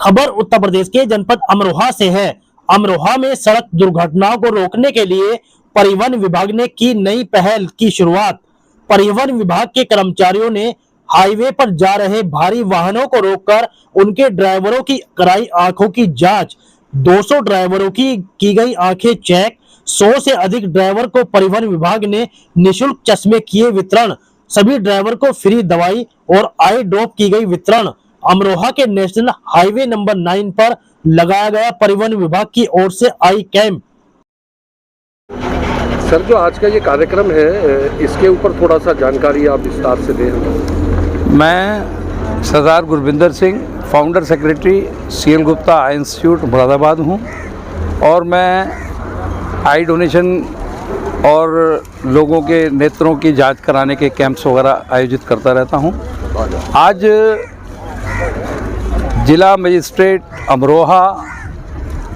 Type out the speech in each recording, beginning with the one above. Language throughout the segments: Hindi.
खबर उत्तर प्रदेश के जनपद अमरोहा से है। अमरोहा में सड़क दुर्घटनाओं को रोकने के लिए परिवहन विभाग ने की नई पहल की शुरुआत। परिवहन विभाग के कर्मचारियों ने हाईवे पर जा रहे भारी वाहनों को रोककर उनके ड्राइवरों की कराई आंखों की जांच। 200 ड्राइवरों की गई आंखें चेक। 100 से अधिक ड्राइवर को परिवहन विभाग ने निःशुल्क चश्मे किए वितरण। सभी ड्राइवर को फ्री दवाई और आई ड्रॉप की गई वितरण। अमरोहा के नेशनल हाईवे नंबर 9 पर लगाया गया परिवहन विभाग की ओर से आई कैंप। सर, जो आज का ये कार्यक्रम है, इसके ऊपर थोड़ा सा जानकारी आप विस्तार से दें। मैं Sardar Gurvinder Singh, founder secretary CL Gupta eye institute Moradabad हूँ और मैं आई डोनेशन और लोगों के नेत्रों की जांच कराने के कैंप्स वगैरह आयोजित करता रहता हूँ। आज जिला मजिस्ट्रेट अमरोहा,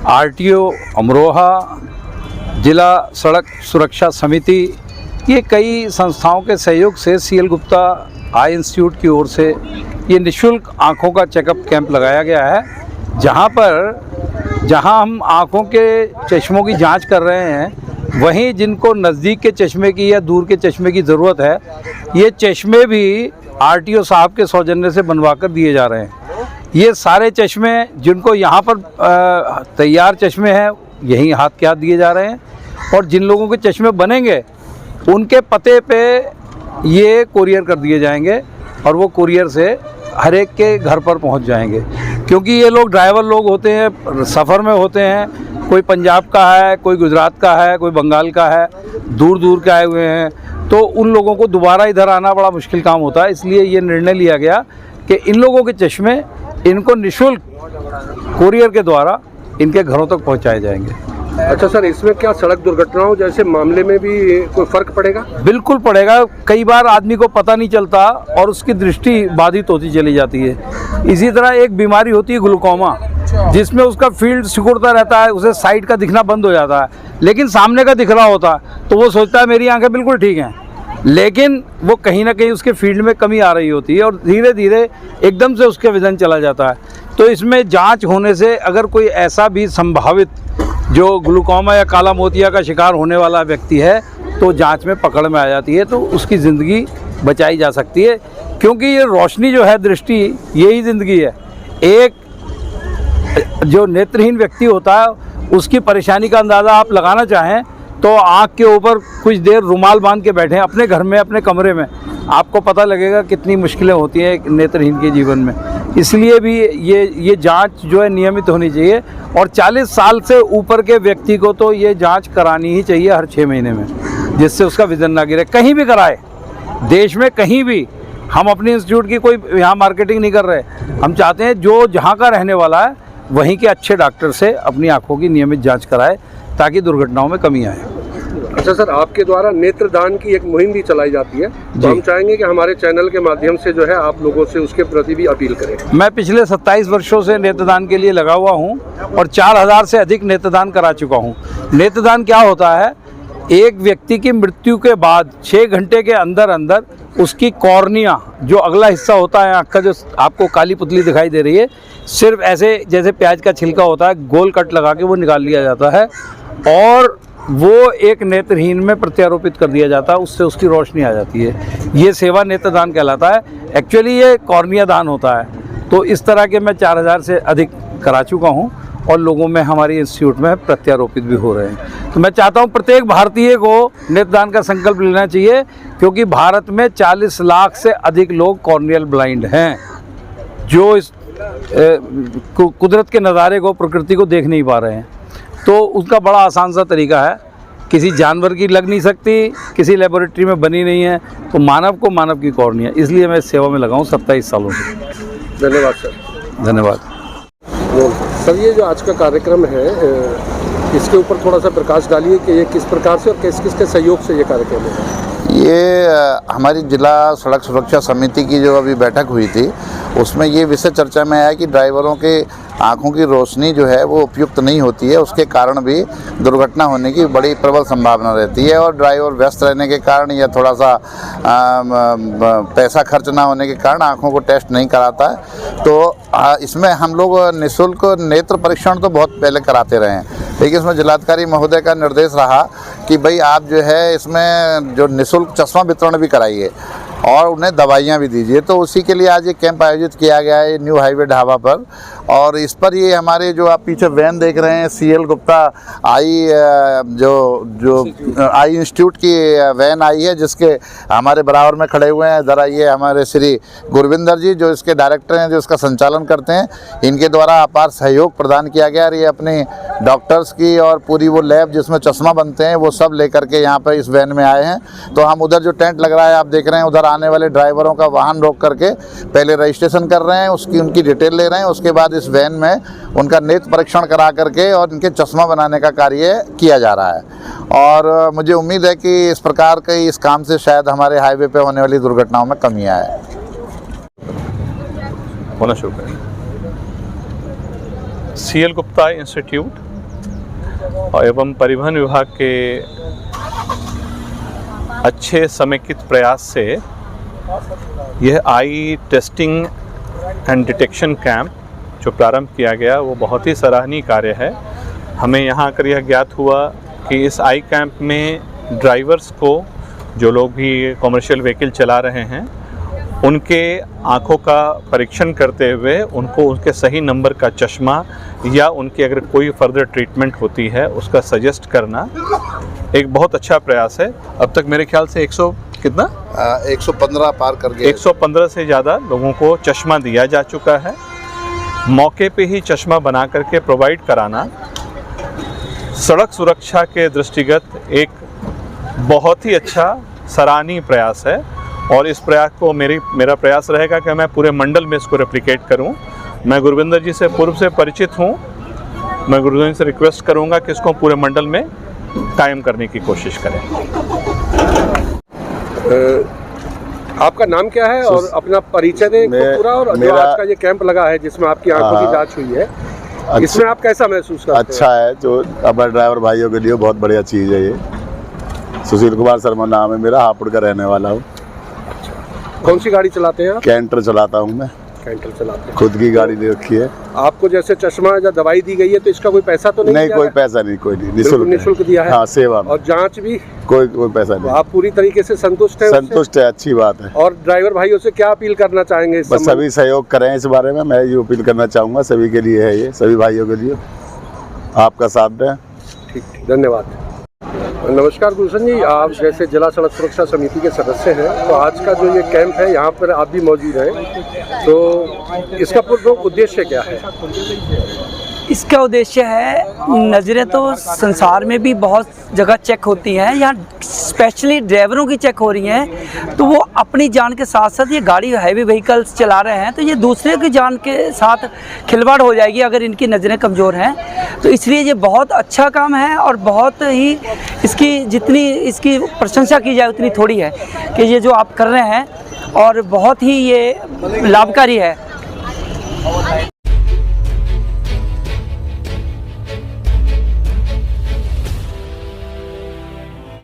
आरटीओ अमरोहा, जिला सड़क सुरक्षा समिति, ये कई संस्थाओं के सहयोग से सीएल गुप्ता आई इंस्टीट्यूट की ओर से ये निःशुल्क आँखों का चेकअप कैंप लगाया गया है, जहाँ हम आँखों के चश्मों की जांच कर रहे हैं, वहीं जिनको नज़दीक के चश्मे की या दूर के चश्मे की ज़रूरत है, ये चश्मे भी आरटीओ साहब के सौजन्य से बनवा कर दिए जा रहे हैं। ये सारे चश्मे जिनको यहाँ पर तैयार चश्मे हैं, यहीं हाथ के हाथ दिए जा रहे हैं, और जिन लोगों के चश्मे बनेंगे उनके पते पे ये कुरियर कर दिए जाएंगे और वो कुरियर से हर एक के घर पर पहुँच जाएंगे। क्योंकि ये लोग ड्राइवर लोग होते हैं, सफ़र में होते हैं, कोई पंजाब का है, कोई गुजरात का है, कोई बंगाल का है, दूर दूर के आए हुए हैं, तो उन लोगों को दोबारा इधर आना बड़ा मुश्किल काम होता है। इसलिए ये निर्णय लिया गया कि इन लोगों के चश्मे इनको निःशुल्क कुरियर के द्वारा इनके घरों तक पहुंचाए जाएंगे। अच्छा सर, इसमें क्या सड़क दुर्घटनाओं जैसे मामले में भी कोई फर्क पड़ेगा? बिल्कुल पड़ेगा। कई बार आदमी को पता नहीं चलता और उसकी दृष्टि बाधित होती चली जाती है। इसी तरह एक बीमारी होती है ग्लूकोमा, जिसमें उसका फील्ड सिकुड़ता रहता है, उसे साइड का दिखना बंद हो जाता है, लेकिन सामने का दिख रहा होता है तो वो सोचता है मेरी आंखें बिल्कुल ठीक हैं, लेकिन वो कहीं ना कहीं उसके फील्ड में कमी आ रही होती है और धीरे धीरे एकदम से उसका विजन चला जाता है। तो इसमें जांच होने से अगर कोई ऐसा भी संभावित जो ग्लूकोमा या काला मोतिया का शिकार होने वाला व्यक्ति है तो जांच में पकड़ में आ जाती है, तो उसकी ज़िंदगी बचाई जा सकती है। क्योंकि ये रोशनी जो है, दृष्टि, यही ज़िंदगी है। एक जो नेत्रहीन व्यक्ति होता है उसकी परेशानी का अंदाज़ा आप लगाना चाहें तो आँख के ऊपर कुछ देर रुमाल बांध के बैठें अपने घर में, अपने कमरे में, आपको पता लगेगा कितनी मुश्किलें होती हैं एक नेत्रहीन के जीवन में। इसलिए भी ये जांच जो है नियमित होनी चाहिए और 40 साल से ऊपर के व्यक्ति को तो ये जांच करानी ही चाहिए हर 6 महीने में, जिससे उसका विजन ना गिरे। कहीं भी कराए, देश में कहीं भी। हम अपने इंस्टीट्यूट की कोई यहाँ मार्केटिंग नहीं कर रहे, हम चाहते हैं जो जहाँ का रहने वाला है वहीं के अच्छे डॉक्टर से अपनी आँखों की नियमित जाँच कराए ताकि दुर्घटनाओं में कमी आए। अच्छा सर, आपके द्वारा नेत्रदान की एक मुहिम भी चलाई जाती है, तो हम चाहेंगे कि हमारे चैनल के माध्यम से जो है आप लोगों से उसके प्रति भी अपील करें। मैं पिछले 27 वर्षों से नेत्रदान के लिए लगा हुआ हूं और 4000 से अधिक नेत्रदान करा चुका हूं। नेत्रदान क्या होता है? एक व्यक्ति की मृत्यु के बाद 6 घंटे के अंदर अंदर उसकी कॉर्निया, जो अगला हिस्सा होता है आँख का, जो आपको काली पुतली दिखाई दे रही है, सिर्फ ऐसे जैसे प्याज का छिलका होता है, गोल कट लगा के वो निकाल लिया जाता है और वो एक नेत्रहीन में प्रत्यारोपित कर दिया जाता है, उससे उसकी रोशनी आ जाती है। ये सेवा नेत्रदान कहलाता है। एक्चुअली ये कॉर्निया दान होता है। तो इस तरह के मैं 4000 से अधिक करा चुका हूँ और लोगों में हमारी इंस्टीट्यूट में प्रत्यारोपित भी हो रहे हैं। तो मैं चाहता हूँ प्रत्येक भारतीय को नेत्रदान का संकल्प लेना चाहिए, क्योंकि भारत में 40 लाख से अधिक लोग कॉर्नियल ब्लाइंड हैं, जो इस कुदरत के नज़ारे को, प्रकृति को देख नहीं पा रहे हैं। तो उसका बड़ा आसान सा तरीका है, किसी जानवर की लग नहीं सकती, किसी लेबोरेटरी में बनी नहीं है, तो मानव को मानव की कॉर्निया। इसलिए मैं इस सेवा में लगा हूँ 27 सालों से। धन्यवाद सर। धन्यवाद सर। ये जो आज का कार्यक्रम है, इसके ऊपर थोड़ा सा प्रकाश डालिए कि ये किस प्रकार से और किस किस के सहयोग से ये कार्यक्रम है। ये हमारी जिला सड़क सुरक्षा समिति की जो अभी बैठक हुई थी, उसमें ये विषय चर्चा में आया कि ड्राइवरों के आँखों की रोशनी जो है वो उपयुक्त नहीं होती है, उसके कारण भी दुर्घटना होने की बड़ी प्रबल संभावना रहती है। और ड्राइवर व्यस्त रहने के कारण या थोड़ा सा पैसा खर्च ना होने के कारण आँखों को टेस्ट नहीं कराता है। तो इसमें हम लोग निःशुल्क नेत्र परीक्षण तो बहुत पहले कराते रहे हैं, लेकिन इसमें जिलाधिकारी महोदय का निर्देश रहा कि भाई आप जो है इसमें जो निःशुल्क चश्मा वितरण भी कराइए और उन्हें दवाइयाँ भी दीजिए। तो उसी के लिए आज ये कैंप आयोजित किया गया है न्यू हाईवे ढाबा पर। और इस पर ये हमारे जो आप पीछे वैन देख रहे हैं CL गुप्ता आई आई इंस्टीट्यूट की वैन आई है, जिसके हमारे बराबर में खड़े हुए हैं ज़रा ये हमारे श्री गुरविंदर जी जो इसके डायरेक्टर हैं, जो इसका संचालन करते हैं। इनके द्वारा अपार सहयोग प्रदान किया गया और ये अपने डॉक्टर्स की और पूरी वो लैब जिसमें चश्मा बनते हैं वो सब लेकर के यहाँ पर इस वैन में आए हैं। तो हम उधर जो टेंट लग रहा है आप देख रहे हैं, उधर आने वाले ड्राइवरों का वाहन रोक करके पहले रजिस्ट्रेशन कर रहे हैं, उनकी डिटेल ले रहे हैं। उसके बाद इस वैन में उनका नेत्र परीक्षण करा करके और इनके चश्मा बनाने का कार्य किया जा रहा है। और मुझे उम्मीद है कि इस प्रकार के इस काम से शायद हमारे हाईवे पे होने वाली दुर्घटनाओं में कमी आए। होना शुरू करें। CL गुप्ता इंस्टीट्यूट एवं परिवहन विभाग के अच्छे समेकित प्रयास से यह आई टेस्टिंग एंड डिटेक्शन कैंप जो प्रारंभ किया गया वो बहुत ही सराहनीय कार्य है। हमें यहाँ आकर यह ज्ञात हुआ कि इस आई कैंप में ड्राइवर्स को, जो लोग भी कॉमर्शियल व्हीकल चला रहे हैं, उनके आँखों का परीक्षण करते हुए उनको उनके सही नंबर का चश्मा या उनकी अगर कोई फर्दर ट्रीटमेंट होती है उसका सजेस्ट करना एक बहुत अच्छा प्रयास है। अब तक मेरे ख्याल से 115 पार कर गए। 115 से ज़्यादा लोगों को चश्मा दिया जा चुका है। मौके पे ही चश्मा बना करके प्रोवाइड कराना सड़क सुरक्षा के दृष्टिगत एक बहुत ही अच्छा सराहनीय प्रयास है। और इस प्रयास को मेरा प्रयास रहेगा कि मैं पूरे मंडल में इसको रेप्लिकेट करूं। मैं गुरविंदर जी से पूर्व से परिचित हूं। मैं गुरविंदर जी से रिक्वेस्ट करूंगा कि इसको पूरे मंडल में कायम करने की कोशिश करें। आपका नाम क्या है और अपना परिचय दें पूरा, और जो आज का ये कैंप लगा है जिसमें आपकी आंखों की जांच हुई है, इसमें आप कैसा महसूस करते हैं? अच्छा है, जो हमारे ड्राइवर भाइयों के लिए बहुत बढ़िया चीज़ है ये। सुशील कुमार शर्मा नाम है मेरा, हापुड़ का रहने वाला हूँ। कौन सी गाड़ी चलाते हैं आप? कैंटर चलाता हूँ मैं। कैंटर चलाते हैं, खुद की गाड़ी ले रखी है। आपको जैसे चश्मा या दवाई दी गई है तो इसका कोई पैसा तो नहीं? कोई पैसा नहीं, कोई नहीं, निःशुल्क दिया है। हाँ, सेवा में। और जांच भी कोई पैसा नहीं। आप पूरी तरीके से संतुष्ट हैं? संतुष्ट है, अच्छी बात है। और ड्राइवर भाइयों से क्या अपील करना चाहेंगे? बस सभी सहयोग करें इस बारे में, मैं ये अपील करना चाहूँगा। सभी के लिए है ये, सभी भाइयों के लिए आपका साथ दें। ठीक, धन्यवाद। नमस्कार गुलशन जी, आप जैसे जिला सड़क सुरक्षा समिति के सदस्य हैं, तो आज का जो ये कैंप है यहाँ पर आप भी मौजूद हैं, तो इसका प्रमुख उद्देश्य क्या है? इसका उद्देश्य है, नज़रें तो संसार में भी बहुत जगह चेक होती हैं, यहाँ स्पेशली ड्राइवरों की चेक हो रही हैं। तो वो अपनी जान के साथ साथ ये गाड़ी हैवी व्हीकल्स चला रहे हैं, तो ये दूसरे की जान के साथ खिलवाड़ हो जाएगी अगर इनकी नज़रें कमज़ोर हैं। तो इसलिए ये बहुत अच्छा काम है और बहुत ही इसकी जितनी इसकी प्रशंसा की जाए उतनी थोड़ी है कि ये जो आप कर रहे हैं, और बहुत ही ये लाभकारी है।